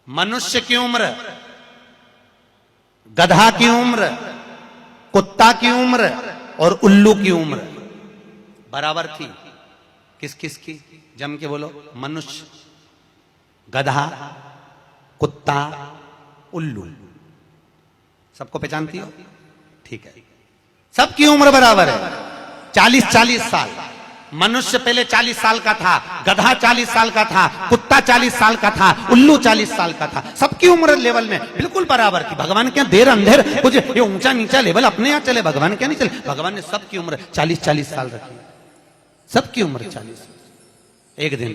मनुष्य की उम्र, गधा की उम्र, कुत्ता की उम्र और उल्लू की उम्र बराबर थी। किस किस की? जम के बोलो। मनुष्य, गधा, कुत्ता, उल्लू। सबको पहचानती हो? ठीक है, सबकी उम्र बराबर है, 40-40 साल। मनुष्य पहले 40 साल का था, गधा 40 साल का था, कुत्ता 40 साल का था, उल्लू 40 साल का था। सबकी उम्र लेवल में बिल्कुल बराबर थी। भगवान के यहाँ देर अंधेर कुछ ये ऊंचा नीचा लेवल अपने यहाँ चले, भगवान क्या नहीं चले। भगवान ने सबकी उम्र 40-40 साल रखी, सबकी उम्र 40। एक दिन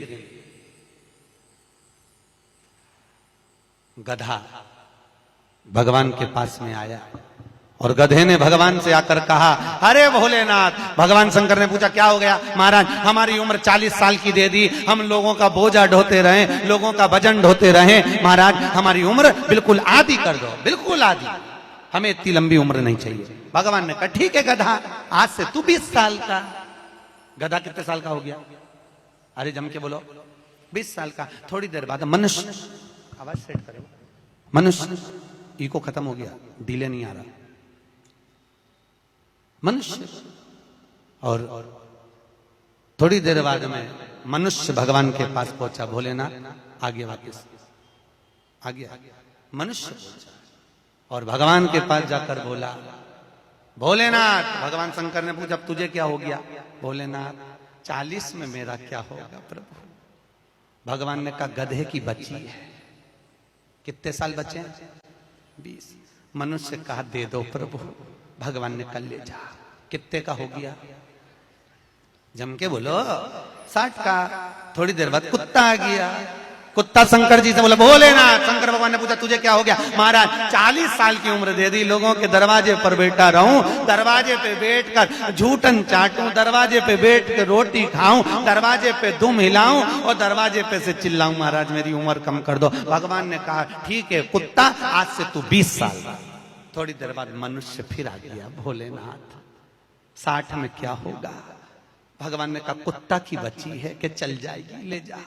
गधा भगवान के पास में आया और गधे ने भगवान से आकर कहा, अरे भोलेनाथ। भगवान शंकर ने पूछा, क्या हो गया? महाराज, हमारी उम्र 40 साल की दे दी, हम लोगों का बोझा ढोते रहे, लोगों का वजन ढोते रहे, महाराज हमारी उम्र बिल्कुल आधी कर दो, बिल्कुल आधी, हमें इतनी लंबी उम्र नहीं चाहिए। भगवान ने कहा, ठीक है गधा, आज से तू 20 साल का। गधा कितने साल का हो गया? अरे जम के बोलो, 20 साल का। थोड़ी देर बाद मनुष्य, आवाज सेट करो, मनुष्य इको खत्म हो गया, डिले नहीं आ रहा, मनुष्य। और थोड़ी देर बाद में मनुष्य भगवान के पास पहुंचा, भोलेनाथ आगे वापस आ गया। मनुष्य और भगवान के पास जाकर बोला, भोलेनाथ। भगवान शंकर ने पूछा, तुझे क्या हो गया? भोलेनाथ, 40 में मेरा क्या होगा प्रभु? भगवान ने कहा, गधे की बच्ची है। कितने साल बचे हैं? 20। मनुष्य कहा, दे दो प्रभु। भगवान ने कहा, ले जा। कितने का हो गया? जम के बोलो, 60 का। थोड़ी देर बाद कुत्ता आ गया। कुत्ता शंकर जी से बोला, भोलेनाथ। शंकर भगवान ने पूछा, तुझे क्या हो गया? महाराज 40 साल की उम्र दे दी, लोगों के दरवाजे पर बैठा रहूं, दरवाजे पे बैठकर झूठन चाटूं, दरवाजे पे बैठ के रोटी खाऊं, दरवाजे पे दुम हिलाऊं और दरवाजे पे से चिल्लाऊं, महाराज मेरी उम्र कम कर दो। भगवान ने कहा, ठीक है कुत्ता, आज से तू 20 साल का। थोड़ी देर बाद मनुष्य फिर आ गया, भोलेनाथ 60 में क्या होगा? भगवान ने कहा, कुत्ता की बच्ची है कि चल जाएगी, ले जा।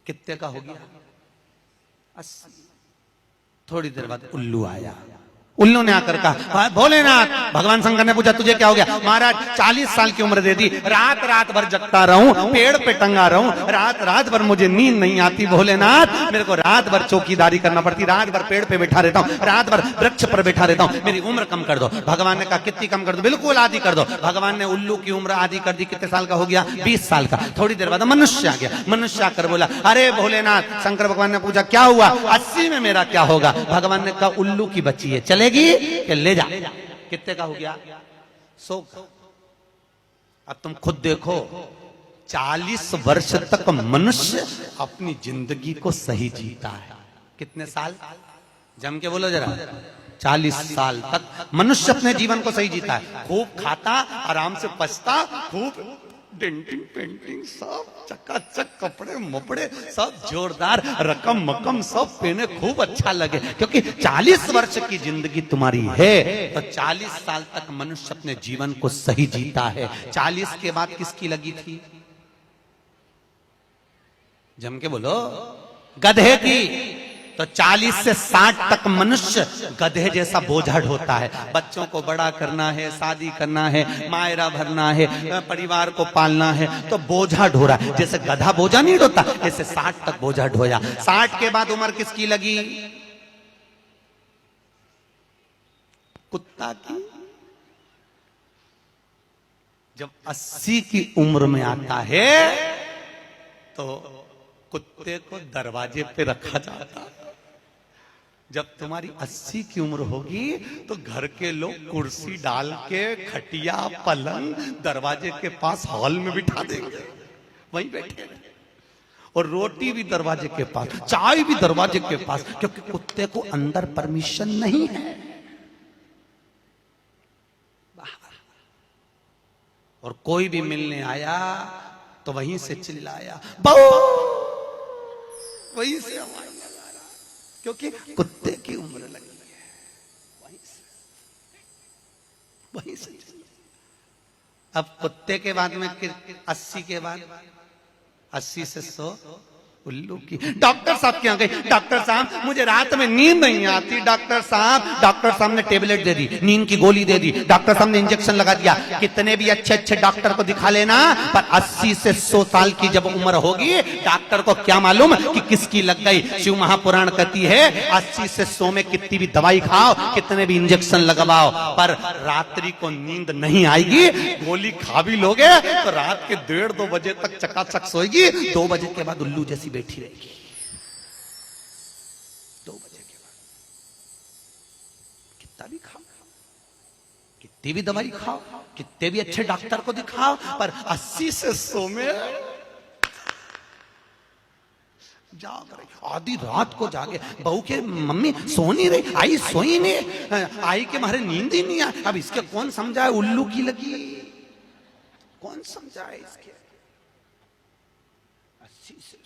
कितने का हो गया? 80। थोड़ी देर बाद उल्लू आया। उल्लू ने आकर कहा, भोलेनाथ। भगवान शंकर ने पूछा, तुझे क्या हो गया? महाराज 40 साल की उम्र दे दी, रात रात भर जगता रहूं, पेड़ पे टंगा रहूं, रात रात भर मुझे नींद नहीं आती भोलेनाथ, मेरे को रात भर चौकीदारी करना पड़ती, रात भर पेड़ पे बैठा रहता हूं, रात भर वृक्ष पर बैठा रहता हूं, मेरी उम्र कम कर दो। भगवान ने कहा, कितनी कम कर दो? बिल्कुल आधी कर दो। भगवान ने उल्लू की उम्र आधी कर दी। कितने साल का हो गया? 20 साल का। थोड़ी देर बाद मनुष्य आ गया। मनुष्य आकर बोला, अरे भोलेनाथ। शंकर भगवान ने पूछा, क्या हुआ? 80 में मेरा क्या होगा? भगवान ने कहा, उल्लू की बच्ची है, चलेगी कि ले जा। कितने का हो गया? 100। अब तुम खुद देखो, 40 वर्ष तक मनुष्य अपनी जिंदगी को सही जीता है। कितने साल? जम के बोलो जरा। 40 साल तक मनुष्य अपने जीवन को सही जीता है। खूब खाता, आराम से पछता, खूब डेंटिंग पेंटिंग, सब चकाचक, कपड़े मपड़े सब जोरदार, रकम मकम सब पहने, खूब अच्छा लगे, क्योंकि 40 वर्ष की जिंदगी तुम्हारी है तो 40 साल तक मनुष्य अपने जीवन को सही जीता है। 40 के बाद किसकी लगी थी? जम के बोलो, गधे की। तो 40 से 60 तक मनुष्य गधे जैसा बोझा ढोता है। बच्चों को बड़ा करना है, शादी करना है, मायरा भरना है, परिवार को पालना है, तो बोझा ढो रहा है। जैसे गधा बोझा नहीं ढोता, ऐसे 60 तक बोझा ढोया। 60 के बाद उम्र किसकी लगी? कुत्ता की। जब 80 की उम्र में आता है तो कुत्ते को दरवाजे पे रखा जाता है। जब तुम्हारी 80 की उम्र होगी तो घर के लोग कुर्सी डाल के, खटिया पलंग दरवाजे के पास हॉल में बिठा देंगे, वहीं बैठे, और रोटी भी दरवाजे के पास, चाय भी दरवाजे के पास, क्योंकि कुत्ते को अंदर परमिशन नहीं है। और कोई भी मिलने आया तो वहीं से चिल्लाया, बहु, वहीं से आवाज लगा रहा, क्योंकि कुत्ते की उम्र लगी है। वहीं से अब कुत्ते के बाद में 80 के बाद 80 से 100 उल्लू की। डॉक्टर साहब क्या गई, डॉक्टर साहब मुझे रात में नींद नहीं आती डॉक्टर साहब ने टेबलेट दे दी, नींद की गोली दे दी, डॉक्टर साहब ने इंजेक्शन लगा दिया। कितने भी अच्छे अच्छे डॉक्टर को दिखा लेना, पर 80 से 100 साल की जब उम्र होगी डॉक्टर को क्या मालूम कि किसकी लग गई। शिव महापुराण कहती है 80 से 100 में कितनी भी दवाई खाओ, कितने भी इंजेक्शन लगवाओ, पर रात्रि को नींद नहीं आएगी। गोली खा भी लोगे तो रात के 1:30-2 बजे तक चकाचक सोएगी, 2 बजे के बाद उल्लू जैसी बैठी रहेगी। 2 बजे के बाद कितना भी खाओ, कितनी भी दवाई खाओ, कितने भी अच्छे डॉक्टर को दिखाओ, पर 80 से 100 में जाग रही। आधी रात को जागे, बहू के मम्मी सो नहीं रही, आई सोई नहीं, आई के मारे नींद ही नहीं आए। अब इसके कौन समझाए, उल्लू की लगी, कौन समझाए इसके। 80 से